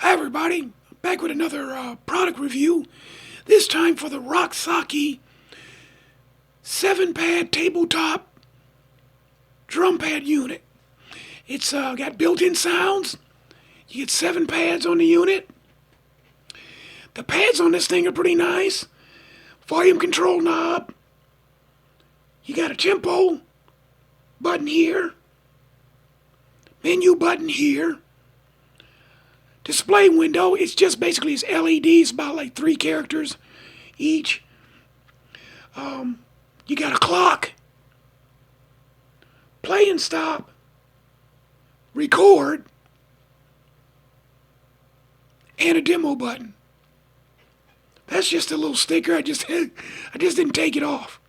Hi everybody, back with another product review. This time for the Rocksocki 7-pad tabletop drum pad unit. It's got built-in sounds. You get 7 pads on the unit. The pads on this thing are pretty nice. Volume control knob. You got a tempo button here. Menu button here. Display window, it's just basically it's LEDs, about like 3 characters each. You got a clock, play and stop, record, and a demo button. That's just a little sticker. I just didn't take it off.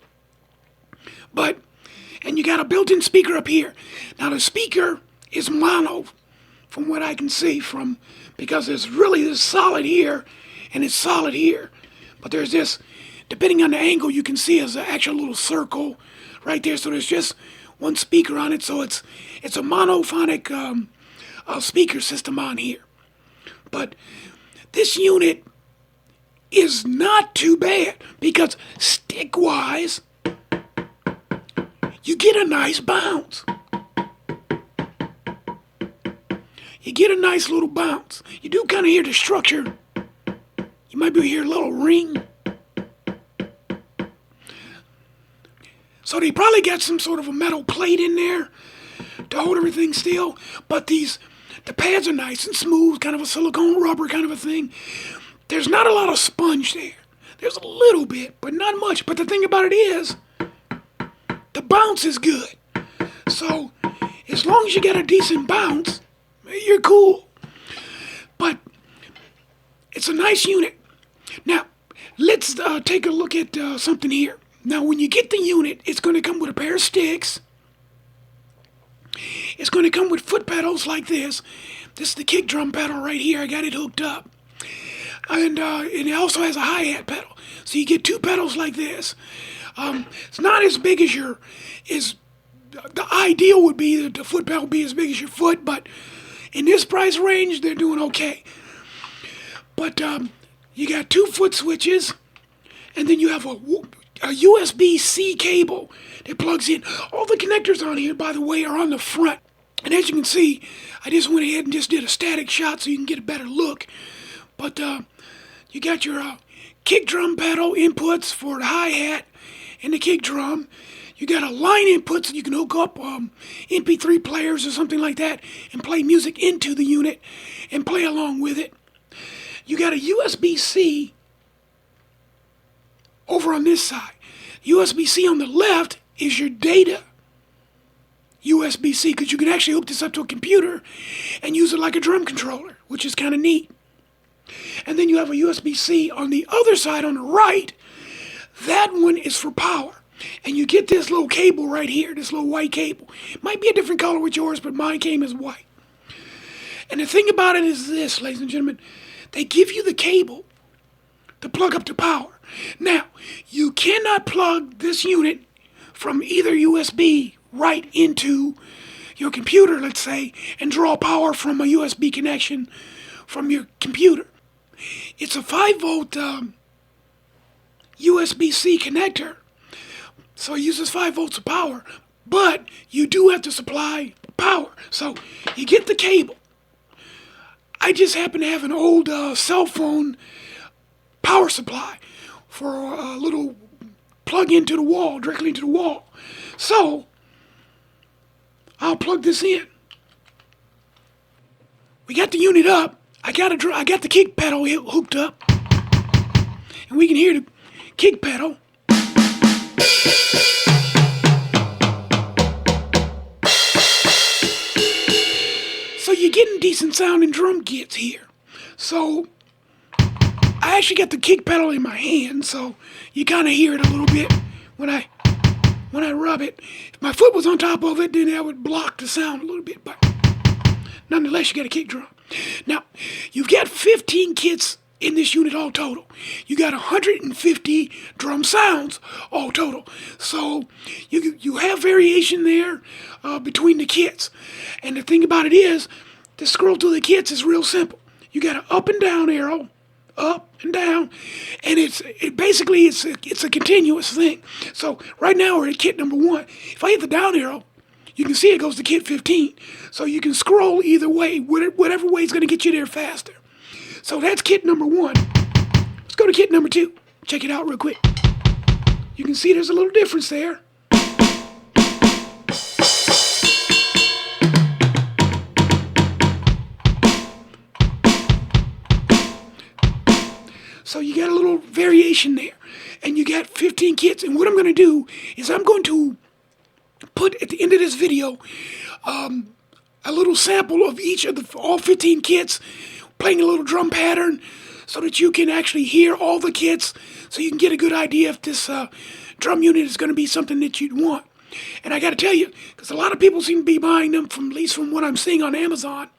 And you got a built-in speaker up here. Now the speaker is mono, from what I can see, because there's really this solid here and it's solid here, but there's this, depending on the angle, you can see there's an actual little circle right there. So there's just one speaker on it, so it's a monophonic speaker system on here. But this unit is not too bad because stick-wise, you get a nice bounce. You get a nice little bounce. You do kind of hear the structure. You might be hear a little ring. So they probably got some sort of a metal plate in there to hold everything still. But the pads are nice and smooth, kind of a silicone rubber kind of a thing. There's not a lot of sponge there. There's a little bit, but not much. But the thing about it is, the bounce is good. So as long as you get a decent bounce, you're cool. But it's a nice unit. Now, let's take a look at something here. Now, when you get the unit, it's going to come with a pair of sticks. It's going to come with foot pedals like this. This is the kick drum pedal right here. I got it hooked up. And it also has a hi-hat pedal. So you get 2 pedals like this. It's not as big as the ideal would be that the foot pedal be as big as your foot, but in this price range, they're doing okay. But you got 2 foot switches, and then you have a USB-C cable that plugs in. All the connectors on here, by the way, are on the front. And as you can see, I just went ahead and just did a static shot so you can get a better look. But you got your kick drum pedal inputs for the hi-hat and the kick drum. You got a line input so you can hook up MP3 players or something like that and play music into the unit and play along with it. You got a USB-C over on this side. USB-C on the left is your data USB-C, because you can actually hook this up to a computer and use it like a drum controller, which is kind of neat. And then you have a USB-C on the other side on the right. That one is for power. And you get this little cable right here, this little white cable. It might be a different color with yours, but mine came as white. And the thing about it is this, ladies and gentlemen, they give you the cable to plug up to power. Now, you cannot plug this unit from either USB right into your computer, let's say, and draw power from a USB connection from your computer. It's a 5-volt USB-C connector. So it uses 5 volts of power, but you do have to supply power. So you get the cable. I just happen to have an old cell phone power supply for a little plug into the wall, directly into the wall. So I'll plug this in. We got the unit up. I got the kick pedal hooked up, and we can hear the kick pedal. So you're getting decent sounding drum kits here. So I actually got the kick pedal in my hand, so you kind of hear it a little bit when I rub it. If my foot was on top of it, then that would block the sound a little bit, but nonetheless, you got a kick drum. Now, you've got 15 kits in this unit all total. You got 150 drum sounds all total. So you have variation there between the kits. And the thing about it is, the scroll through the kits is real simple. you got an up and down arrow, up and down, and basically it's a continuous thing. So right now we're at kit number 1. If I hit the down arrow, you can see it goes to kit 15. So you can scroll either way, whatever way is going to get you there faster. So that's kit number 1. Let's go to kit number 2. Check it out real quick. You can see there's a little difference there. So you got a little variation there. And you got 15 kits. And what I'm going to do is I'm going to put at the end of this video a little sample of each of all 15 kits, playing a little drum pattern so that you can actually hear all the kits, so you can get a good idea if this drum unit is going to be something that you'd want. And I got to tell you, because a lot of people seem to be buying them, at least from what I'm seeing on Amazon,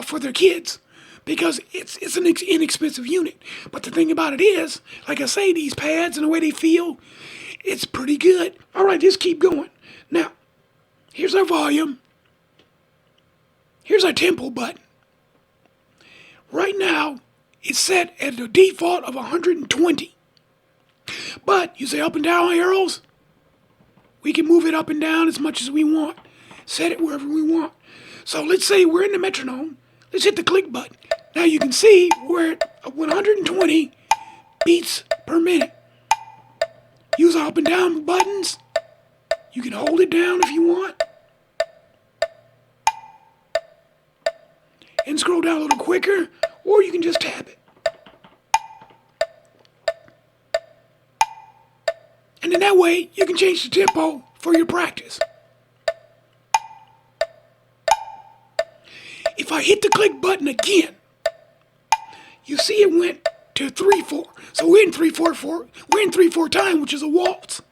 for their kids, because it's an inexpensive unit. But the thing about it is, like I say, these pads and the way they feel, it's pretty good. All right, just keep going. Now, here's our volume. Here's our tempo button. Right now, it's set at the default of 120. But you say up and down arrows, we can move it up and down as much as we want. Set it wherever we want. So let's say we're in the metronome. Let's hit the click button. Now you can see we're at 120 beats per minute. Use our up and down buttons. You can hold it down if you want. And scroll down a little quicker, or you can just tap it. And in that way, you can change the tempo for your practice. If I hit the click button again, you see it went to 3/4. So we're in 3/4. We're in 3/4 time, which is a waltz.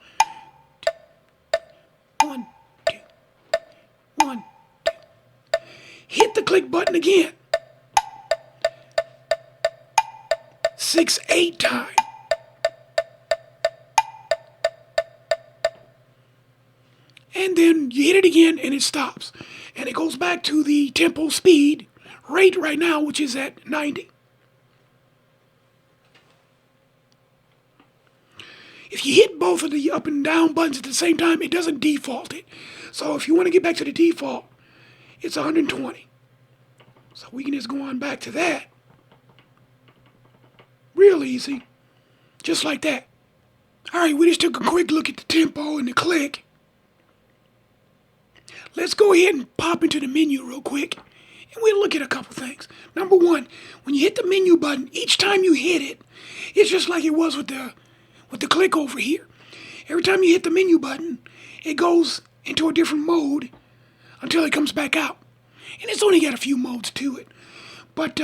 1, 2, 1, 2. Hit the click button again. 6/8 time. And then you hit it again and it stops. And it goes back to the tempo speed rate right now, which is at 90. If you hit both of the up and down buttons at the same time, it doesn't default it. So if you want to get back to the default, it's 120. So we can just go on back to that. Real easy. Just like that. All right, we just took a quick look at the tempo and the click. Let's go ahead and pop into the menu real quick, and we'll look at a couple things. Number 1, when you hit the menu button, each time you hit it, it's just like it was with the click over here. Every time you hit the menu button, it goes into a different mode until it comes back out. And it's only got a few modes to it. But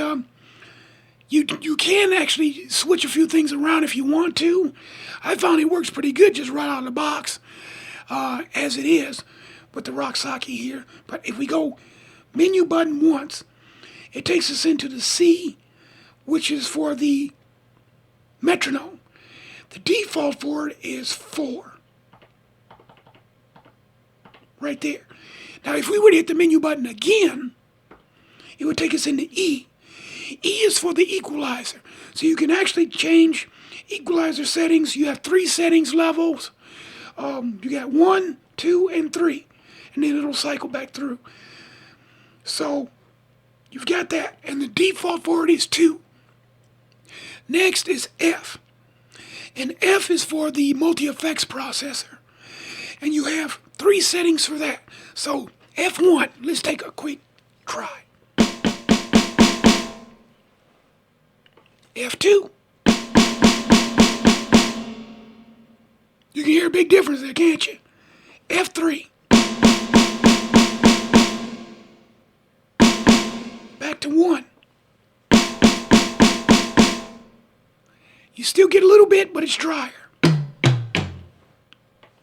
you can actually switch a few things around if you want to. I found it works pretty good just right out of the box as it is with the Rocksocki here. But if we go menu button once, it takes us into the C, which is for the metronome. The default for it is 4. Right there. Now if we were to hit the menu button again, it would take us into E. E is for the equalizer. So you can actually change equalizer settings. You have 3 settings levels. You got 1, 2, and 3. And then it'll cycle back through. So you've got that. And the default for it is 2. Next is F. And F is for the multi-effects processor. And you have 3 settings for that. So F1, let's take a quick try. F2. You can hear a big difference there, can't you? F3. Back to 1. You still get a little bit, but it's drier.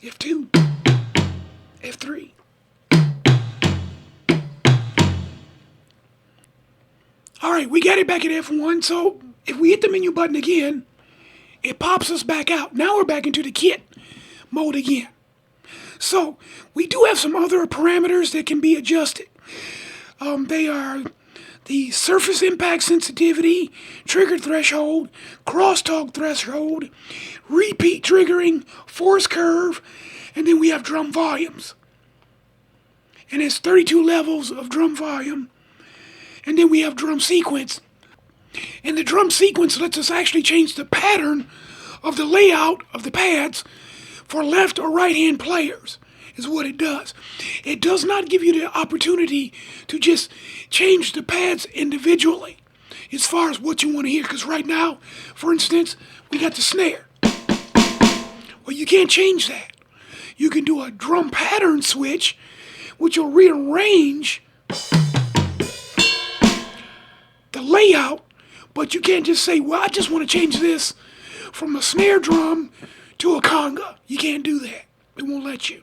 F2. F3. All right, we got it back at F1, so if we hit the menu button again, it pops us back out. Now we're back into the kit mode again. So we do have some other parameters that can be adjusted. They are the surface impact sensitivity, trigger threshold, crosstalk threshold, repeat triggering, force curve, and then we have drum volumes. And it's 32 levels of drum volume. And then we have drum sequence. And the drum sequence lets us actually change the pattern of the layout of the pads for left or right hand players, is what it does. It does not give you the opportunity to just change the pads individually as far as what you want to hear. Because right now, for instance, we got the snare. Well, you can't change that. You can do a drum pattern switch, which will rearrange the layout, but you can't just say, well, I just want to change this from a snare drum to a conga. You can't do that. It won't let you.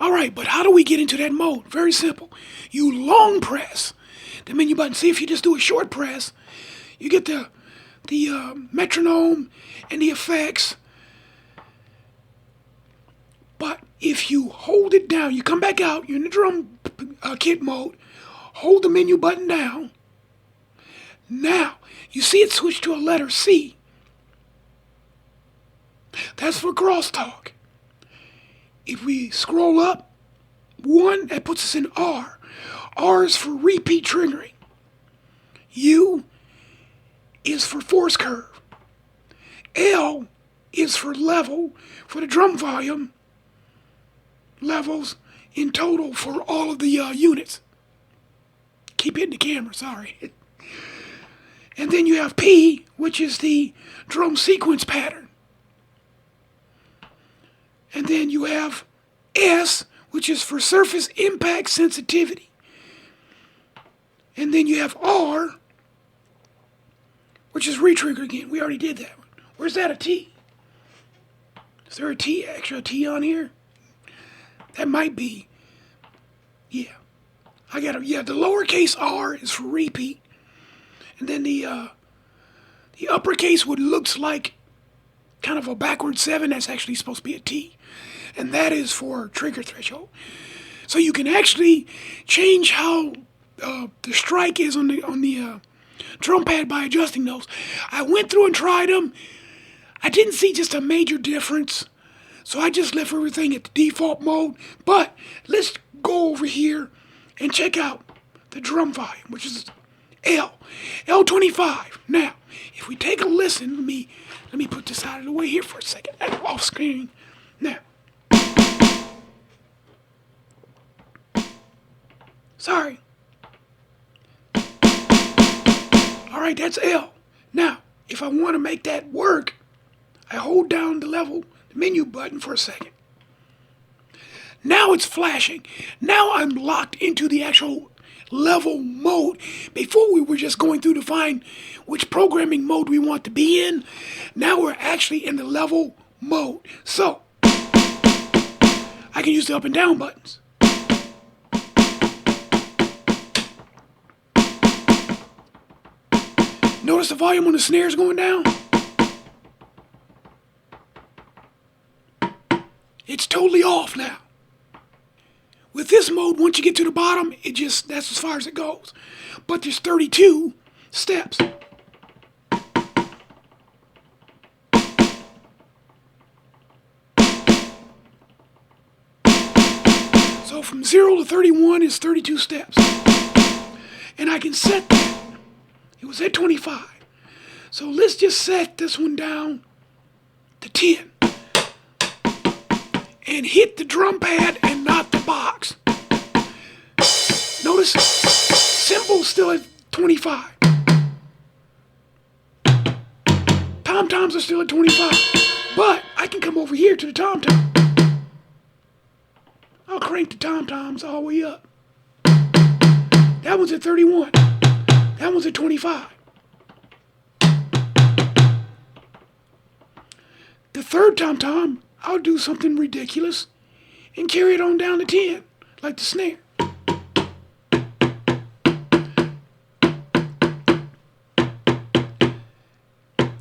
All right, but how do we get into that mode? Very simple. You long press the menu button. See, if you just do a short press, you get the metronome and the effects. But if you hold it down, you come back out, you're in the drum kit mode, hold the menu button down. Now, you see it switch to a letter C. That's for crosstalk. If we scroll up, 1, that puts us in R. R is for repeat triggering. U is for force curve. L is for level, for the drum volume levels in total for all of the units. Keep hitting the camera, sorry. And then you have P, which is the drum sequence pattern. And then you have S, which is for surface impact sensitivity. And then you have R, which is retrigger again. We already did that one. Where's that a T? Is there a T, extra T on here? That might be. Yeah. The lowercase r is for repeat. And then the uppercase, what looks like kind of a backward 7, that's actually supposed to be a T. And that is for trigger threshold. So you can actually change how the strike is on the drum pad by adjusting those. I went through and tried them. I didn't see just a major difference. So I just left everything at the default mode. But let's go over here and check out the drum volume, which is L25. Now, if we take a listen, let me put this out of the way here for a second. Off screen. Now. Sorry. All right, that's L. Now, if I want to make that work, I hold down the menu button for a second. Now it's flashing. Now I'm locked into the actual level mode. Before we were just going through to find which programming mode we want to be in. Now we're actually in the level mode. So, I can use the up and down buttons. Notice the volume on the snare is going down? It's totally off now. With this mode, once you get to the bottom, that's as far as it goes. But there's 32 steps. So from 0 to 31 is 32 steps. And I can set that. It was at 25. So let's just set this one down to 10. And hit the drum pad and not the box. Notice, cymbals still at 25. Tom-toms are still at 25. But I can come over here to the tom-tom. I'll crank the tom-toms all the way up. That one's at 31. That one's at 25. The third tom-tom, I'll do something ridiculous and carry it on down to 10, like the snare.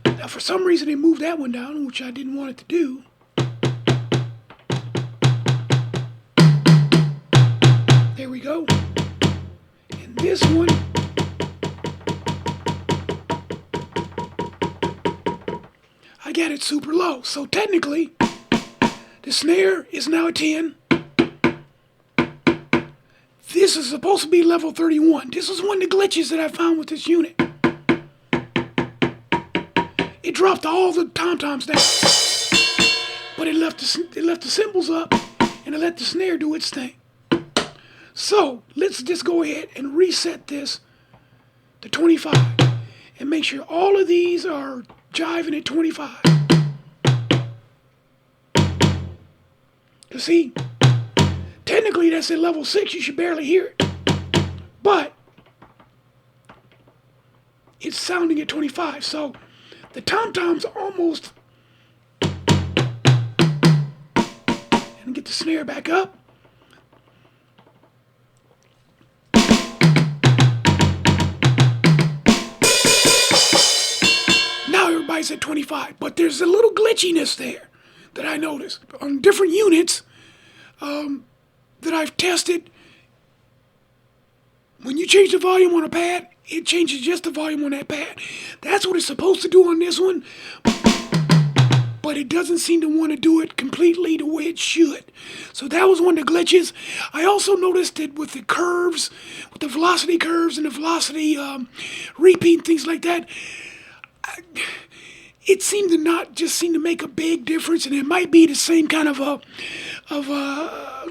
Now, for some reason, they moved that one down, which I didn't want it to do. There we go. And this one I got it super low. So technically, the snare is now a 10. This is supposed to be level 31. This is one of the glitches that I found with this unit. It dropped all the tom-toms down, but it left the cymbals up, and it let the snare do its thing. So let's just go ahead and reset this to 25, and make sure all of these are jiving at 25. You see, technically that's at level 6. You should barely hear it, but it's sounding at 25. So the tom-toms almost, and get the snare back up. Now everybody's at 25, but there's a little glitchiness there that I noticed on different units that I've tested. When you change the volume on a pad, it changes just the volume on that pad. That's what it's supposed to do on this one, but it doesn't seem to want to do it completely the way it should. So that was one of the glitches. I also noticed that with the curves, with the velocity curves and the velocity repeat, things like that, it seemed to not just seem to make a big difference, and it might be the same kind of a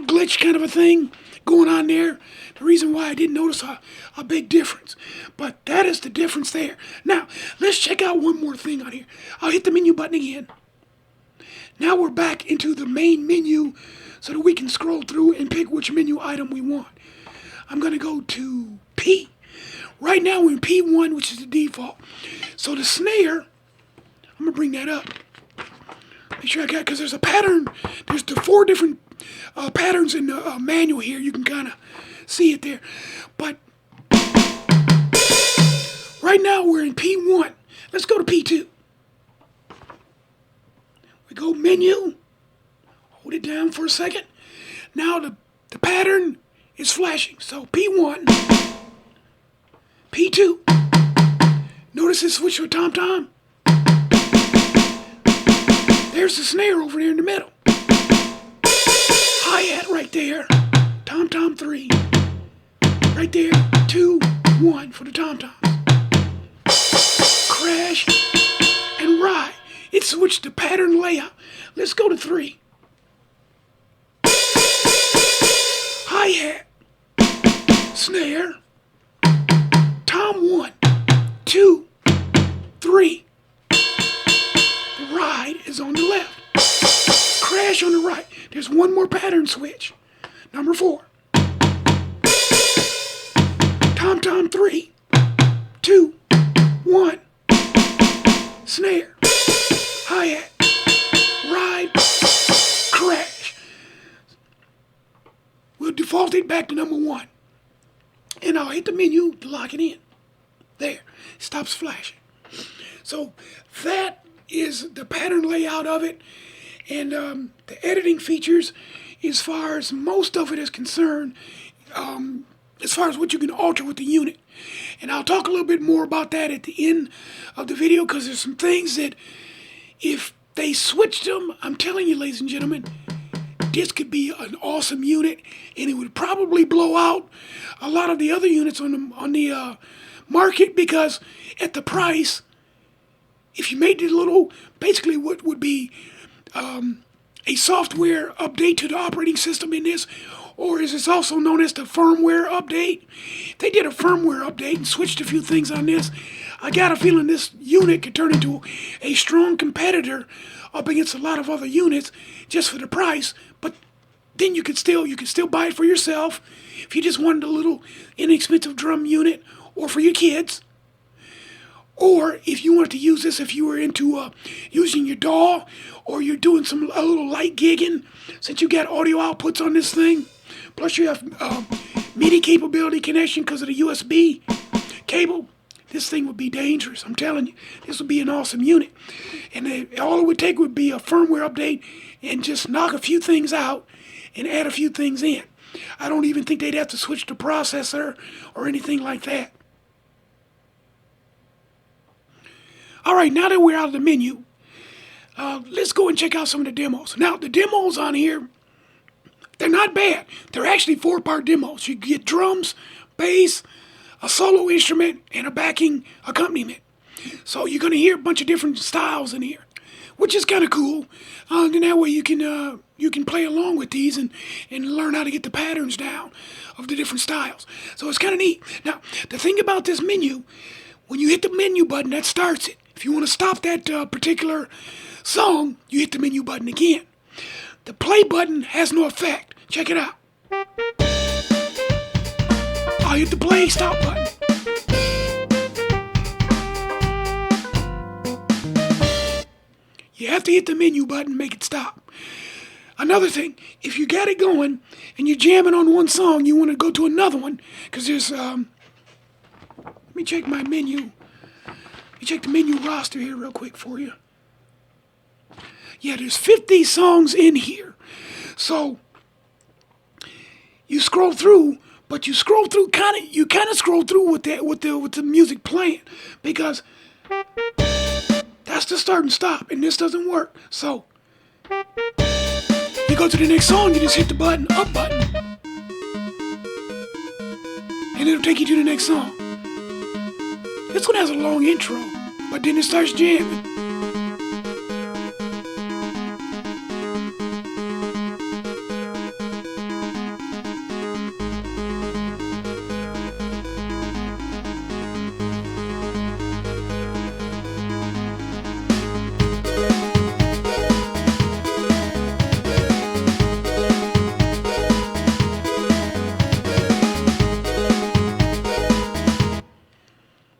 glitch kind of a thing going on there. The reason why I didn't notice a big difference. But that is the difference there. Now, let's check out one more thing on here. I'll hit the menu button again. Now we're back into the main menu so that we can scroll through and pick which menu item we want. I'm going to go to P. Right now we're in P1, which is the default. So the snare, I'm going to bring that up. Make sure I got, because there's a pattern. There's the 4 different patterns in the manual here. You can kind of see it there. But right now we're in P1. Let's go to P2. We go menu. Hold it down for a second. Now the pattern is flashing. So P1, P2. Notice it switched to a tom-tom. There's the snare over there in the middle. Hi-hat right there. Tom-tom 3. Right there. 2, 1 for the tom-toms. Crash and ride. It switched the pattern layout. Let's go to 3. Hi-hat. Snare. Tom 1, 2, 3. Ride is on the left. Crash on the right. There's one more pattern switch. Number 4. Tom-tom 3, 2, 1. Snare. Hi-hat. Ride. Crash. We'll default it back to number 1. And I'll hit the menu to lock it in. There. It stops flashing. So that is the pattern layout of it, and the editing features, as far as most of it is concerned, as far as what you can alter with the unit. And I'll talk a little bit more about that at the end of the video, because there's some things that if they switched them, I'm telling you, ladies and gentlemen, this could be an awesome unit, and it would probably blow out a lot of the other units on the market, because at the price, if you made it a little, basically what would be a software update to the operating system in this, or as it's also known as the firmware update. They did a firmware update and switched a few things on this. I got a feeling this unit could turn into a strong competitor up against a lot of other units just for the price. But then you could still buy it for yourself if you just wanted a little inexpensive drum unit, or for your kids. Or if you wanted to use this, if you were into using your DAW, or you're doing a little light gigging, since you got audio outputs on this thing, plus you have MIDI capability connection because of the USB cable, this thing would be dangerous. I'm telling you, this would be an awesome unit. And all it would take would be a firmware update and just knock a few things out and add a few things in. I don't even think they'd have to switch the processor or anything like that. All right, now that we're out of the menu, let's go and check out some of the demos. Now, the demos on here, they're not bad. They're actually 4-part demos. You get drums, bass, a solo instrument, and a backing accompaniment. So you're going to hear a bunch of different styles in here, which is kind of cool. And that way you can play along with these and learn how to get the patterns down of the different styles. So it's kind of neat. Now, the thing about this menu, when you hit the menu button, that starts it. If you want to stop that particular song, you hit the menu button again. The play button has no effect. Check it out. I'll hit the play stop button. You have to hit the menu button, make it stop. Another thing, if you got it going and you're jamming on one song, you want to go to another one, because there's, let me check my menu. Let me check the menu roster here real quick for you. Yeah, there's 50 songs in here. So, you scroll through, but you scroll through you kind of scroll through with the music playing, because that's the start and stop, and this doesn't work. So, you go to the next song, you just hit the button, up button, and it'll take you to the next song. This one has a long intro, but then it starts jamming.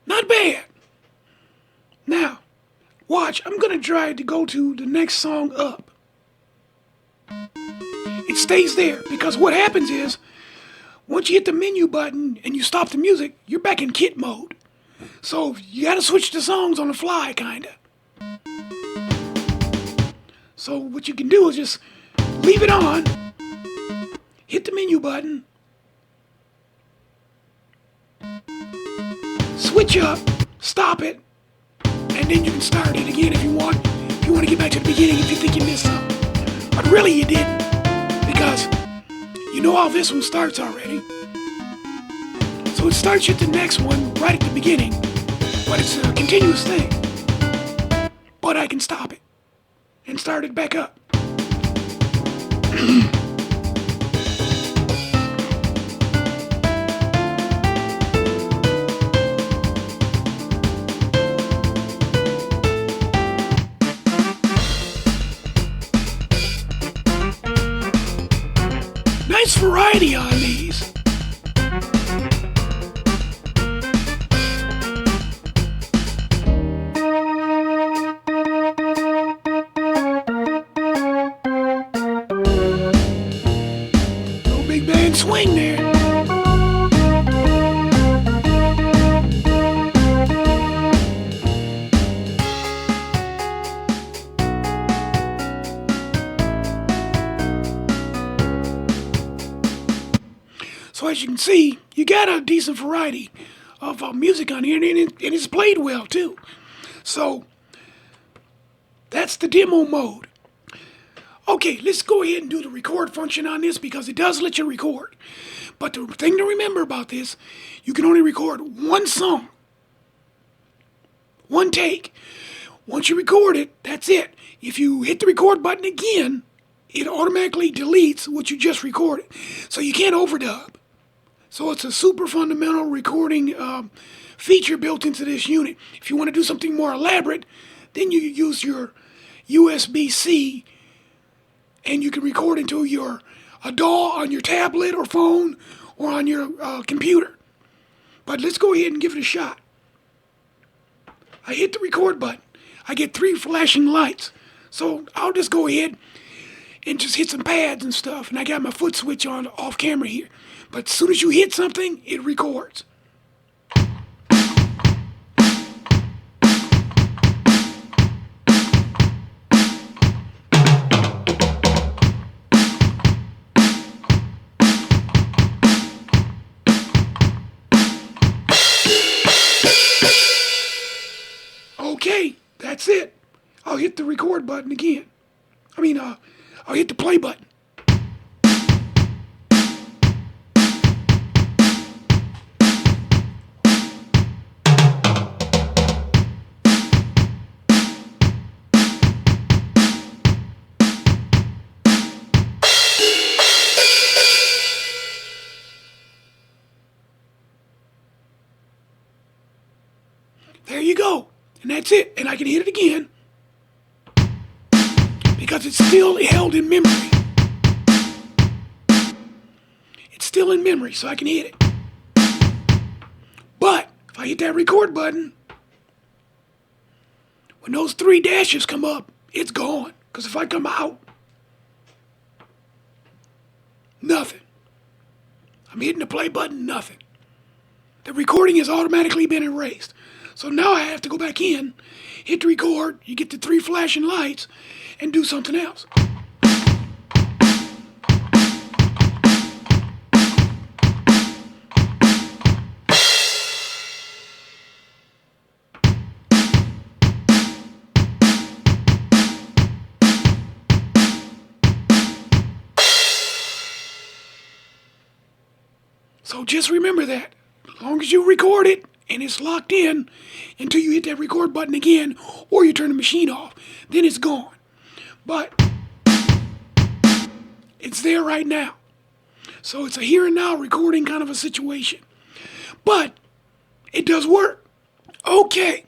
Not bad. Now, watch, I'm going to try to go to the next song up. It stays there, because what happens is, once you hit the menu button and you stop the music, you're back in kit mode. So you got to switch the songs on the fly, kind of. So what you can do is just leave it on, hit the menu button, switch up, stop it, and then you can start it again if you want. If you want to get back to the beginning, if you think you missed something. But really you didn't, because you know how this one starts already. So it starts you at the next one right at the beginning, but it's a continuous thing. But I can stop it and start it back up. Nice variety on these. No big band swing there. So as you can see, you got a decent variety of music on here, and it's played well too. So that's the demo mode. Okay, let's go ahead and do the record function on this, because it does let you record. But the thing to remember about this, you can only record one song, one take. Once you record it, that's it. If you hit the record button again, it automatically deletes what you just recorded. So you can't overdub. So it's a super fundamental recording feature built into this unit. If you want to do something more elaborate, then you use your USB-C, and you can record into a DAW on your tablet or phone or on your computer. But let's go ahead and give it a shot. I hit the record button. I get 3 flashing lights. So I'll just go ahead and just hit some pads and stuff. And I got my foot switch on off camera here. But as soon as you hit something, it records. Okay, that's it. I'll hit the record button again. I'll hit the play button. There you go. And that's it. And I can hit it again because it's still held in memory. It's still in memory, so I can hit it. But if I hit that record button, when those 3 dashes come up, it's gone. Because if I come out, nothing. I'm hitting the play button, nothing. The recording has automatically been erased. So now I have to go back in, hit the record, you get the 3 flashing lights, and do something else. So just remember that. As long as you record it and it's locked in until you hit that record button again or you turn the machine off, then it's gone. But it's there right now. So it's a here and now recording kind of a situation. But it does work. Okay.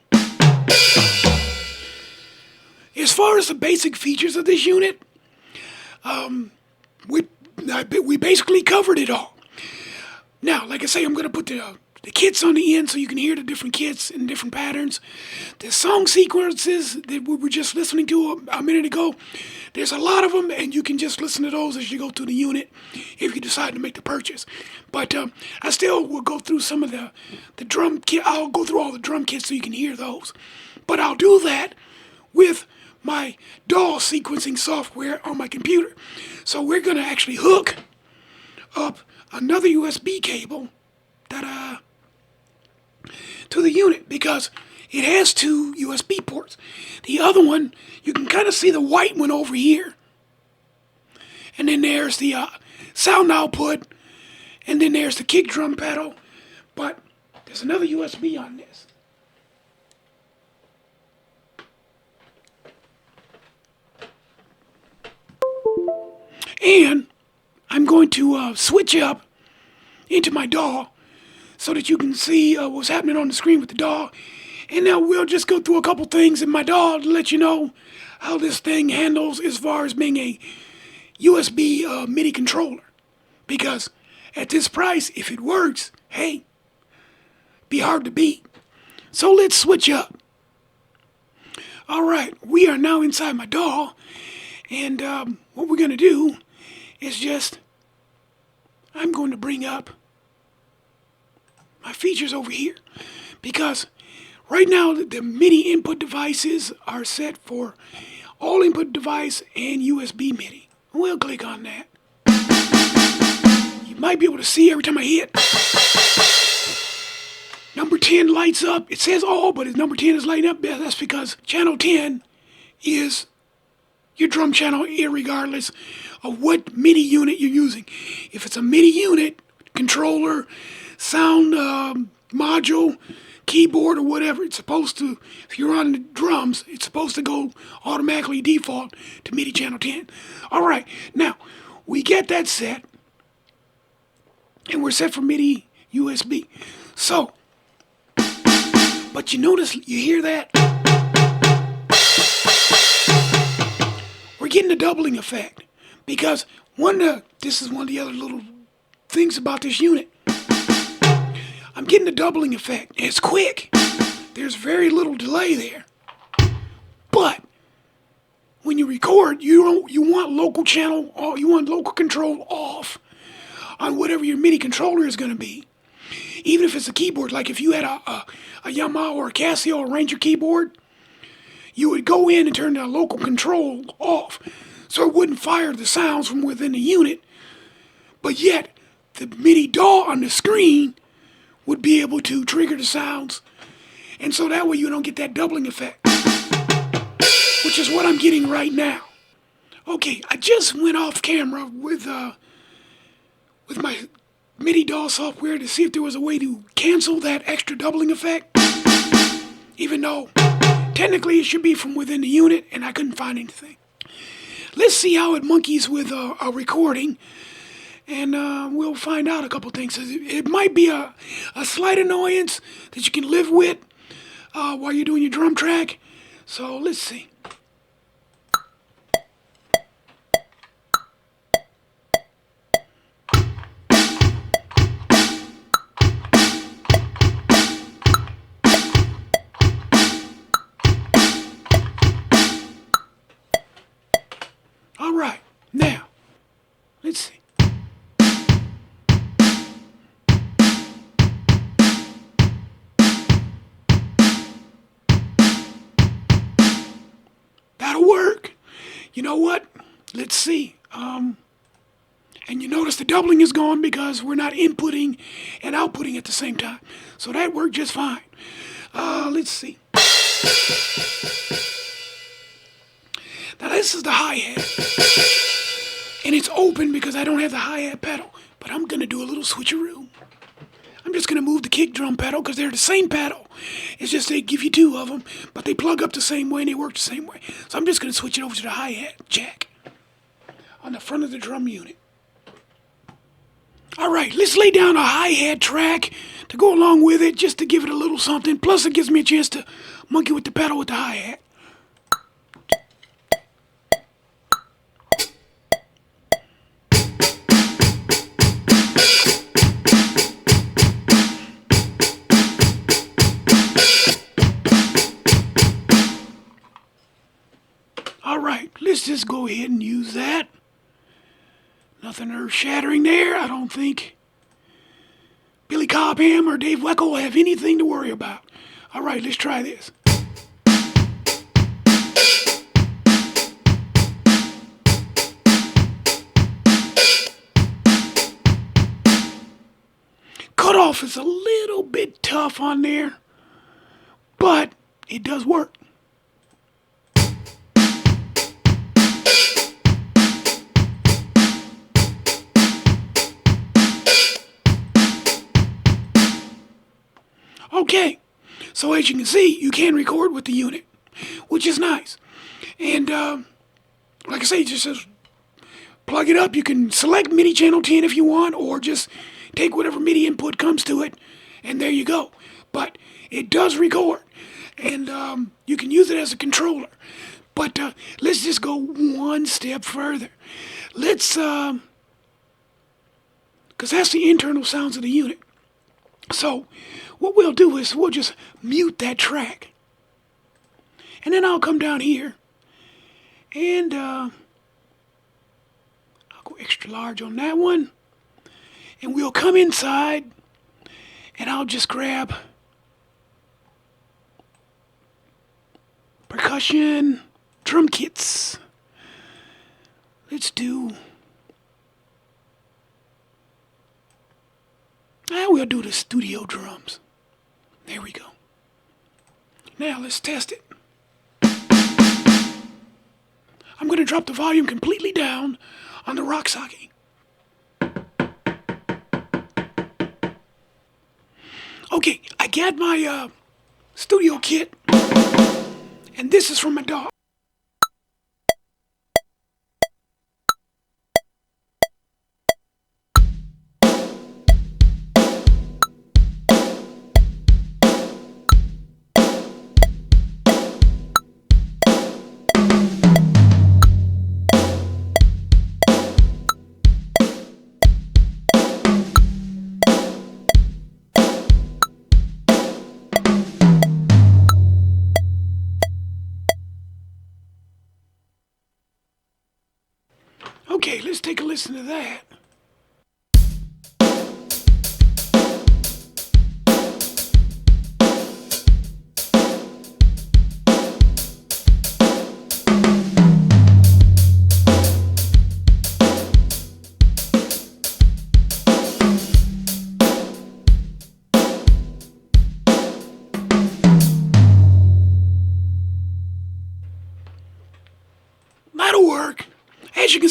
As far as the basic features of this unit, we basically covered it all. Now, like I say, I'm going to put the kits on the end so you can hear the different kits and different patterns. The song sequences that we were just listening to a minute ago, there's a lot of them, and you can just listen to those as you go through the unit if you decide to make the purchase. But I still will go through some of the drum kit. I'll go through all the drum kits so you can hear those. But I'll do that with my DAW sequencing software on my computer. So we're going to actually hook up another USB cable to the unit because it has 2 USB ports. The other one, you can kind of see the white one over here. And then there's the sound output. And then there's the kick drum pedal. But there's another USB on this. And I'm going to switch up into my DAW so that you can see what's happening on the screen with the DAW. And now we'll just go through a couple things in my DAW to let you know how this thing handles as far as being a USB MIDI controller. Because at this price, if it works, hey, be hard to beat. So let's switch up. All right, we are now inside my DAW. And what we're going to do is I'm going to bring up my features over here because right now the MIDI input devices are set for all input device and USB MIDI. We'll click on that. You might be able to see every time I hit. Number 10 lights up. It says all, but if number 10 is lighting up, that's because channel 10 is your drum channel irregardless of what MIDI unit you're using. If it's a MIDI unit, controller, sound module, keyboard, or whatever, it's supposed to, if you're on the drums, it's supposed to go automatically default to MIDI channel 10. All right, now, we get that set, and we're set for MIDI USB. So, but you notice, you hear that? We're getting a doubling effect because this is one of the other little things about this unit. I'm getting a doubling effect. It's quick. There's very little delay there. But when you record, you want local channel, or you want local control off on whatever your MIDI controller is going to be. Even if it's a keyboard, like if you had a Yamaha or a Casio or Ranger keyboard, you would go in and turn the local control off so it wouldn't fire the sounds from within the unit. But yet, the MIDI DAW on the screen would be able to trigger the sounds. And so that way you don't get that doubling effect. which is what I'm getting right now. Okay, I just went off camera with my MIDI DAW software to see if there was a way to cancel that extra doubling effect, even though technically it should be from within the unit, and I couldn't find anything. Let's see how it monkeys with a recording, and we'll find out a couple things. It might be a slight annoyance that you can live with while you're doing your drum track. So let's see. All right, now, let's see. That'll work. You know what? Let's see. And you notice the doubling is gone because we're not inputting and outputting at the same time. So that worked just fine. Let's see. Now this is the hi-hat, and it's open because I don't have the hi-hat pedal, but I'm going to do a little switcheroo. I'm just going to move the kick drum pedal because they're the same pedal. It's just they give you two of them, but they plug up the same way and they work the same way. So I'm just going to switch it over to the hi-hat jack on the front of the drum unit. All right, let's lay down a hi-hat track to go along with it just to give it a little something. Plus it gives me a chance to monkey with the pedal with the hi-hat. Alright, let's just go ahead and use that. Nothing earth-shattering there, I don't think. Billy Cobham or Dave Weckl will have anything to worry about. Alright, let's try this. Cutoff is a little bit tough on there, but it does work. Okay, so as you can see, you can record with the unit, which is nice. And like I say, just plug it up. You can select MIDI channel 10 if you want, or just take whatever MIDI input comes to it, and there you go. But it does record, and you can use it as a controller. But let's just go one step further. Let's, because that's the internal sounds of the unit. So what we'll do is we'll just mute that track. And then I'll come down here and I'll go extra large on that one. And we'll come inside and I'll just grab percussion drum kits. Let's do... we'll do the studio drums. There we go. Now let's test it. I'm going to drop the volume completely down on the Rocksocki. Okay, I got my studio kit, and this is from my dog. Okay, let's take a listen to that.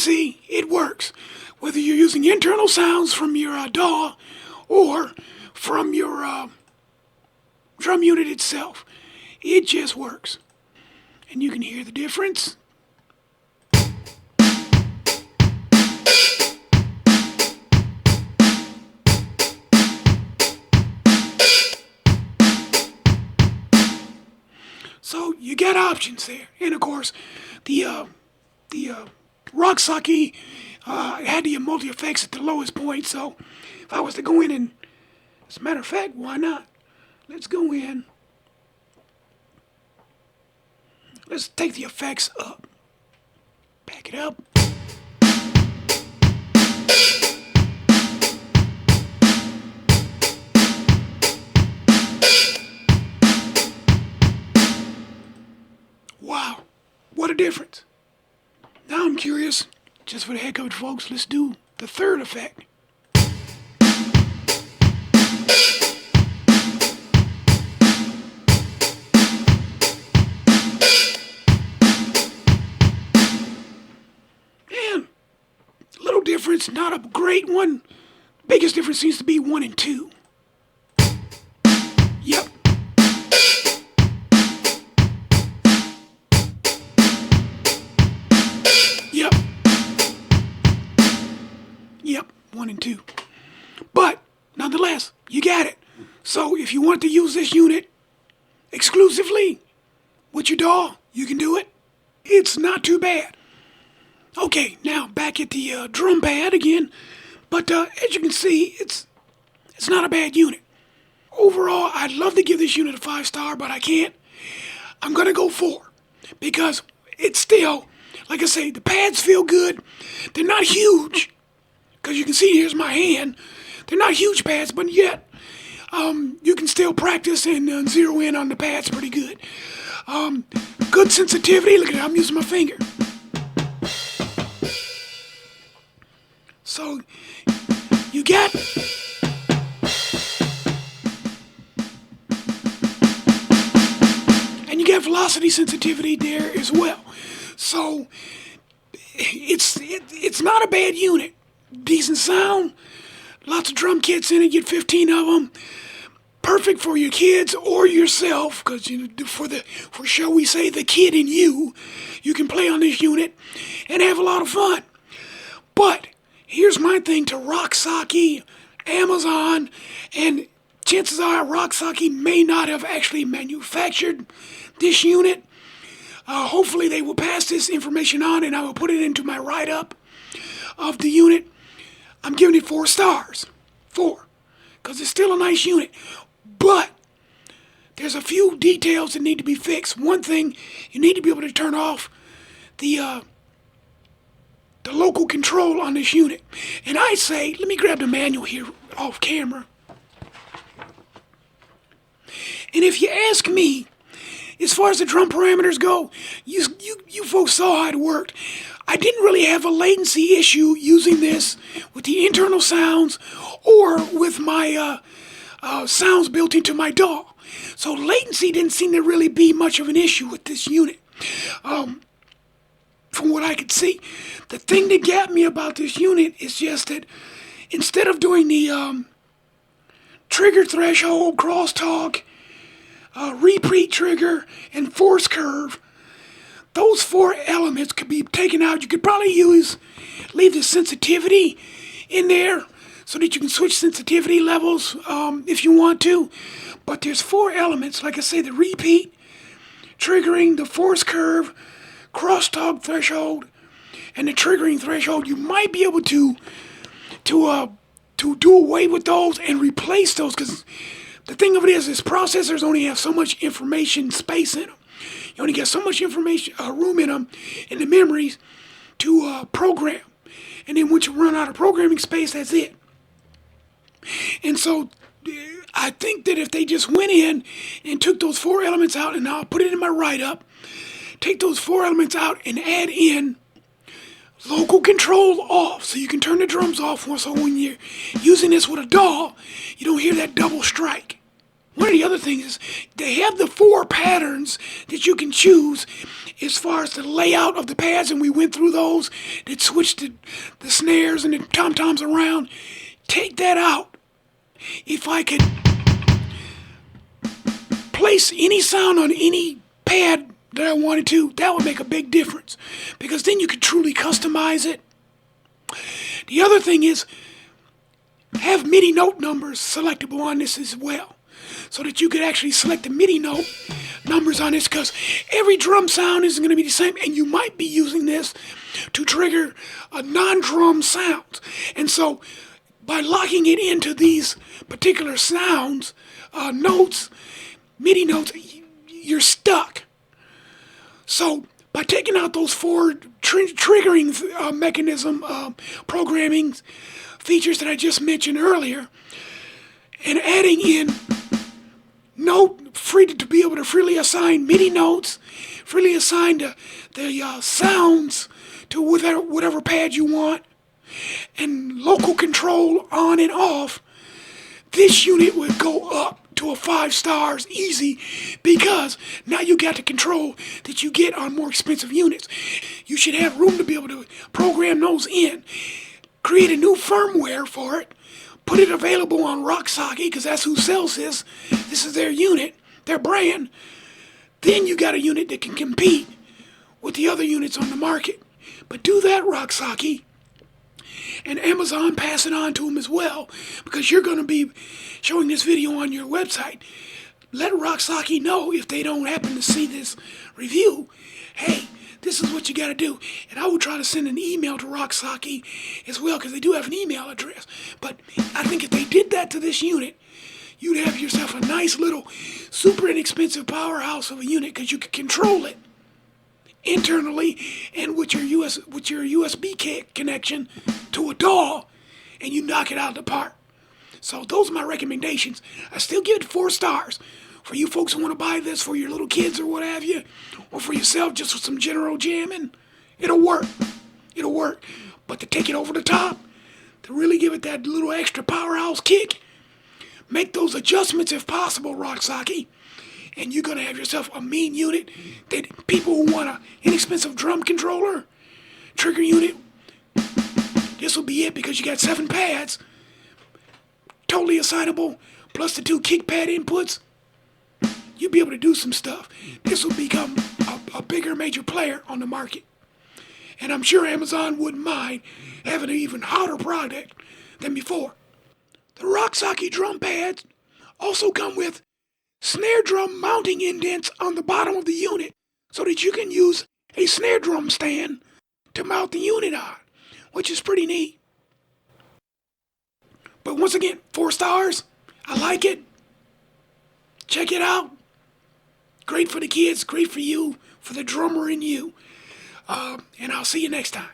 see, it works. Whether you're using internal sounds from your DAW or from your drum unit itself, it just works. And you can hear the difference. So you got options there. And of course, the Rocksocki had the multi-effects at the lowest point, so if I was to go in and, as a matter of fact, why not? Let's go in. Let's take the effects up. Back it up. Wow, what a difference. Now I'm curious, just for the heck of it, folks, let's do the third effect. And a little difference, not a great one. Biggest difference seems to be 1 and 2. Yep. Yep, 1 and 2. But, nonetheless, you got it. So, if you want to use this unit exclusively with your DAW, you can do it. It's not too bad. Okay, now back at the drum pad again. But as you can see, it's not a bad unit. Overall, I'd love to give this unit a 5-star, but I can't. I'm going to go 4. Because it's still, like I say, the pads feel good. They're not huge. Because you can see, here's my hand. They're not huge pads, but yet you can still practice and zero in on the pads pretty good. Good sensitivity. Look at it, I'm using my finger. So, you got... And you get velocity sensitivity there as well. So, it's not a bad unit. Decent sound, lots of drum kits in it, get 15 of them. Perfect for your kids or yourself, because for shall we say the kid in you, you can play on this unit and have a lot of fun. But here's my thing to Rocksocki, Amazon, and chances are Rocksocki may not have actually manufactured this unit. Hopefully they will pass this information on and I will put it into my write-up of the unit. I'm giving it 4 stars. 4. Because it's still a nice unit. But there's a few details that need to be fixed. One thing, you need to be able to turn off the local control on this unit. And I say, let me grab the manual here off camera. And if you ask me, as far as the drum parameters go, you folks saw how it worked. I didn't really have a latency issue using this with the internal sounds or with my sounds built into my DAW. So latency didn't seem to really be much of an issue with this unit. From what I could see. The thing that got me about this unit is just that instead of doing the trigger threshold, crosstalk, repeat trigger, and force curve, those 4 elements could be taken out. You could probably leave the sensitivity in there so that you can switch sensitivity levels if you want to. But there's 4 elements, like I say, the repeat, triggering, the force curve, crosstalk threshold, and the triggering threshold. You might be able to do away with those and replace those, because the thing of it is processors only have so much information space in them. You only get so much information, room in them, in the memories to program. And then once you run out of programming space, that's it. And so I think that if they just went in and took those 4 elements out, and I'll put it in my write-up, take those 4 elements out and add in local control off, so you can turn the drums off. So when you're using this with a DAW, you don't hear that double strike. One of the other things is they have the 4 patterns that you can choose as far as the layout of the pads, and we went through those, that switched the snares and the tom-toms around. Take that out. If I could place any sound on any pad that I wanted to, that would make a big difference, because then you could truly customize it. The other thing is, have MIDI note numbers selectable on this as well, so that you could actually select the MIDI note numbers on this, because every drum sound isn't going to be the same, and you might be using this to trigger a non-drum sounds. And so by locking it into these particular sounds, notes, MIDI notes, you're stuck. So by taking out those four triggering mechanism programming features that I just mentioned earlier, and adding in to be able to freely assign MIDI notes, freely assign the sounds to whatever pad you want, and local control on and off, this unit would go up to a 5 stars easy, because now you got the control that you get on more expensive units. You should have room to be able to program those in, create a new firmware for it, put it available on Rocksocki, because that's who sells this. This is their unit, their brand. Then you got a unit that can compete with the other units on the market. But do that, Rocksocki. And Amazon, pass it on to them as well, because you're going to be showing this video on your website. Let Rocksocki know, if they don't happen to see this review, hey, this is what you got to do. And I will try to send an email to Rocksocki as well, because they do have an email address. But I think if they did that to this unit, you'd have yourself a nice little super inexpensive powerhouse of a unit, because you could control it internally and with your USB connection to a DAW, and you knock it out of the park. So those are my recommendations. I still give it 4 stars. For you folks who want to buy this for your little kids or what have you, or for yourself just for some general jamming, it'll work. It'll work. But to take it over the top, to really give it that little extra powerhouse kick, make those adjustments if possible, Rocksocki, and you're going to have yourself a mean unit that people who want an inexpensive drum controller, trigger unit, this will be it, because you got 7 pads, totally assignable, plus the 2 kick pad inputs. You'll be able to do some stuff. This will become a bigger major player on the market. And I'm sure Amazon wouldn't mind having an even hotter product than before. The Rocksocki drum pads also come with snare drum mounting indents on the bottom of the unit, so that you can use a snare drum stand to mount the unit on, which is pretty neat. But once again, 4 stars. I like it. Check it out. Great for the kids, great for you, for the drummer in you. And I'll see you next time.